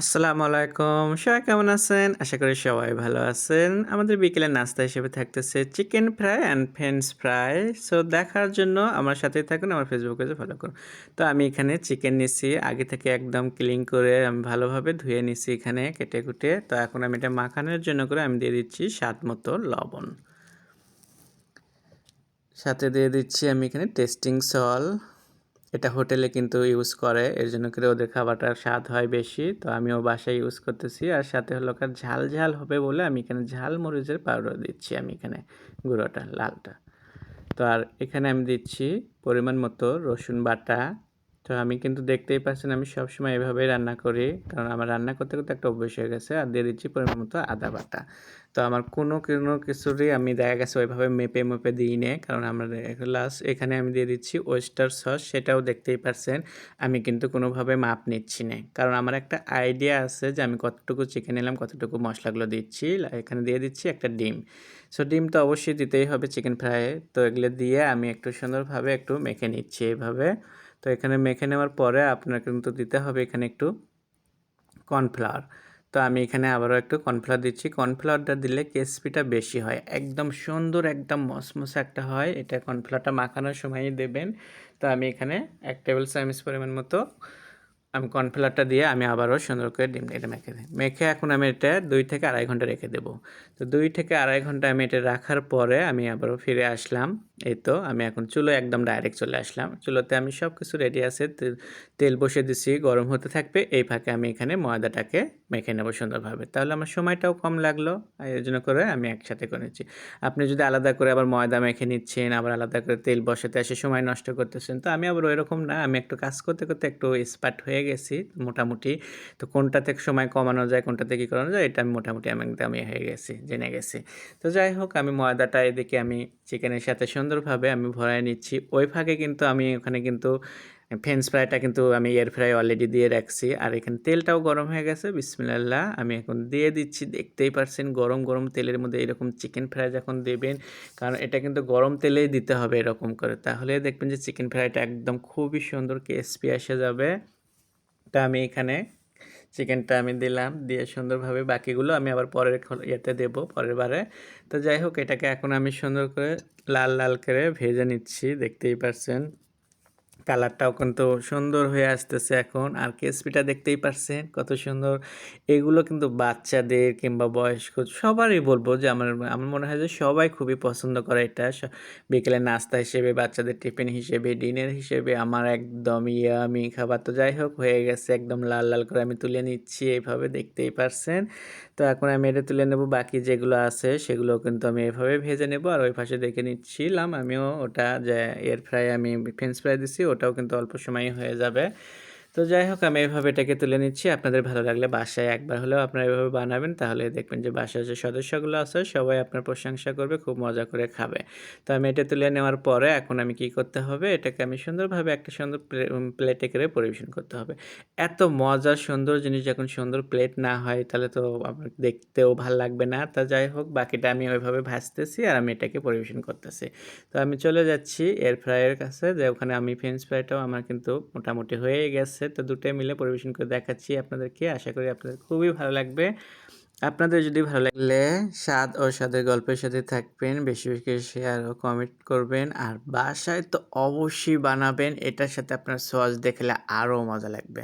আসসালামু আলাইকুম। সবাই কেমন আছেন? আশা করি সবাই ভালো আছেন। আমাদের বিকেলের নাস্তা হিসেবে থাকতেছে chicken fry and French fry. So দেখার জন্য আমার সাথেই থাকুন, আমার ফেসবুক পেজে ফলো করুন। তো আমি এখানে চিকেন নিছি। আগে থেকে একদম ক্লিন করে আমি ভালোভাবে ধুয়ে নিছি এখানে কেটে-কুটে। তো এখন আমি এটা মাখানোর জন্য করে আমি দিয়ে দিচ্ছি স্বাদ মতো লবণ। সাথে দিয়ে দিচ্ছি আমি এখানে টেস্টিং সল্ট। এটা হোটেলে কিন্তু ইউজ করে। এর জন্য করে ওদের খাবারটার স্বাদ হয় বেশি। তো আমিও বাসায় ইউজ করতেছি। আর সাথে হলো ঝাল, ঝাল হবে বলে আমি এখানে ঝাল মরিচের পাউডার দিচ্ছি আমি এখানে গুঁড়োটা, লালটা। তো আর এখানে আমি দিচ্ছি পরিমাণ মতো রসুন বাটা। তো আমি কিন্তু দেখতেই পাচ্ছেন আমি সবসময় এভাবেই রান্না করি। কারণ আমার রান্না করতে, করতে একটা অভ্যাস হয়ে গেছে। আর দিয়ে দিচ্ছি পরিমাণ মতো আদা বাটা। তো আমার কোনো কিছুরই আমি দেখা গেছে ওইভাবে মেপে, মেপে দিই নে। কারণ আমার লাস্ট এখানে আমি দিয়ে দিচ্ছি ওয়েস্টার সস, সেটাও দেখতেই পারছেন। আমি কিন্তু কোনোভাবে মাপ নিচ্ছি না। কারণ আমার একটা আইডিয়া আছে যে আমি কতটুকু চিকেন নিলাম, কতটুকু মশলাগুলো দিচ্ছি। এখানে দিয়ে দিচ্ছি একটা ডিম। সো ডিম তো অবশ্যই দিতেই হবে চিকেন ফ্রাইয়ে। তো এগুলো দিয়ে আমি একটু সুন্দরভাবে একটু মেখে নিচ্ছি এভাবে। তো এখানে মেখে নেওয়ার পরে আপনার কিন্তু দিতে হবে এখানে একটু কর্নফ্লাওয়ার। তো আমি এখানে আবারও একটু কর্নফ্লাওয়ার দিচ্ছি। কর্নফ্লাওয়ারটা দিলে ক্রিসপিটা বেশি হয়। একদম সুন্দর একদম মসমসে একটা হয়। এটা কর্নফ্লাওয়ারটা মাখানোর সময়ই দেবেন। তো আমি এখানে ১ টেবিল চামচ পরিমাণ মতো আমি কর্নফ্লাওয়ারটা দিয়ে আমি আবারও সুন্দর করে এটা মেখে দিই। মেখে এখন আমি এটা ২ থেকে ২.৫ ঘন্টা রেখে দেবো। তো ২ থেকে ২.৫ ঘন্টা আমি এটা রাখার পরে আমি আবারও ফিরে আসলাম। এই তো আমি এখন চুলোয় একদম ডাইরেক্ট চলে আসলাম। চুলোতে আমি সব কিছু রেডি আছে। তেল বসিয়ে দিছি, গরম হতে থাকবে। এই ফাঁকে আমি এখানে ময়দাটাকে মেখে নেব সুন্দরভাবে। তাহলে আমার সময়টাও কম লাগলো। এর জন্য করে আমি একসাথে করে নিচ্ছি। আপনি যদি আলাদা করে আবার ময়দা মেখে নিচ্ছেন, আবার আলাদা করে তেল বসাতে এসে সময় নষ্ট করতেছেন। তো আমি আবার ওইরকম না। আমি একটু কাজ করতে, করতে একটু এক্সপার্ট হয়ে গেছি মোটামুটি। তো কোনটা থেকে সময় কমানো যায়, কোনটাতে কী করানো যায়, এটা আমি মোটামুটি আমি একদম হয়ে গেছি, জেনে গেছি। তো যাই হোক আমি ময়দাটা এদিকে আমি চিকেনের সাথে সুন্দরভাবে আমি ভরায় নিচ্ছি। ওই ফাঁকে কিন্তু আমি ওখানে কিন্তু ফ্রেঞ্চ ফ্রাইটা কিন্তু আমি এয়ার ফ্রাই অলরেডি দিয়ে রাখছি। আর এখানে তেলটাও গরম হয়ে গেছে। বিসমিল্লাহ আমি এখন দিয়ে দিচ্ছি। দেখতেই পারছেন গরম, গরম তেলের মধ্যে এরকম চিকেন ফ্রাই যখন দেবেন, কারণ এটা কিন্তু গরম তেলেই দিতে হবে এরকম করে। তাহলে দেখবেন যে চিকেন ফ্রাইটা একদম খুবই সুন্দর ক্রিসপি এসে যাবে। তা আমি এখানে চিকেনটা আমি দিলাম, দিয়ে সুন্দরভাবে বাকিগুলো আমি আবার পরের ইয়েতে দেবো, পরের বারে। তো যাই হোক এটাকে এখন আমি সুন্দর করে লাল, লাল করে ভেজে নিচ্ছি। দেখতেই পারছেন। কালারটাও কিন্তু সুন্দর হয়ে আসতেছে এখন। আর ক্রিসপিটা দেখতেই পারছেন কত সুন্দর। এগুলো কিন্তু বাচ্চাদের কিংবা বয়স্ক সবারই বলবো যে আমার মনে হয় যে সবাই খুবই পছন্দ করে এটা। বিকেলের নাস্তা হিসেবে, বাচ্চাদের টিফিন হিসেবে, ডিনার হিসেবে আমার একদম ইয়ামি খাবার। তো যাই হোক হয়ে গেছে একদম লাল, লাল করে আমি তুলে নিচ্ছি এইভাবে দেখতেই পারছেন। তো এখন আমি এটা তুলে নেব। বাকি যেগুলো আছে সেগুলো কিন্তু আমি এভাবে ভেজে নেব। আর ওই পাশে দেখে নিচ্ছিলাম আমিও ওটা যে এয়ার ফ্রাই আমি ফ্রেঞ্চ ফ্রাই দিছি, ওটাও কিন্তু অল্প সময়েই হয়ে যাবে। তো যাই হোক আমি এভাবে এটাকে তুলে নিচ্ছি। আপনাদের ভালো লাগলে বাসায় একবার হলেও আপনারা এভাবে বানাবেন, তাহলে দেখবেন যে বাসায় যে সদস্যগুলো আছে সবাই আপনার প্রশংসা করবে, খুব মজা করে খাবে। তো আমি এটা তুলে নেওয়ার পরে এখন আমি কি করতে হবে, এটাকে আমি সুন্দরভাবে একটা সুন্দর প্লেটে করে পরিবেশন করতে হবে। এত মজার সুন্দর জিনিস যখন সুন্দর প্লেট না হয় তাহলে তো আপনার দেখতেও ভাল লাগবে না। তা যাই হোক বাকিটা আমি ওইভাবে ভাজতেছি আর আমি এটাকে পরিবেশন করতেছি। তো আমি চলে যাচ্ছি এয়ার ফ্রাইয়ের কাছে, যে ওখানে আমি ফ্রেঞ্চ ফ্রাইটাও আমার কিন্তু মোটামুটি হয়েই গেছে। তো দুটোই মিলে পরিবেশন করে দেখাচ্ছি আপনাদেরকে। আশা করি আপনাদের খুবই ভালো লাগবে। আপনাদের যদি ভালো লাগলে স্বাদ ও স্বাদের গল্পের সাথে থাকবেন। বেশি, বেশি করে শেয়ার ও কমেন্ট করবেন। আর বাসায় তো অবশ্যই বানাবেন। এটার সাথে আপনার সস দেখলে আরও মজা লাগবে।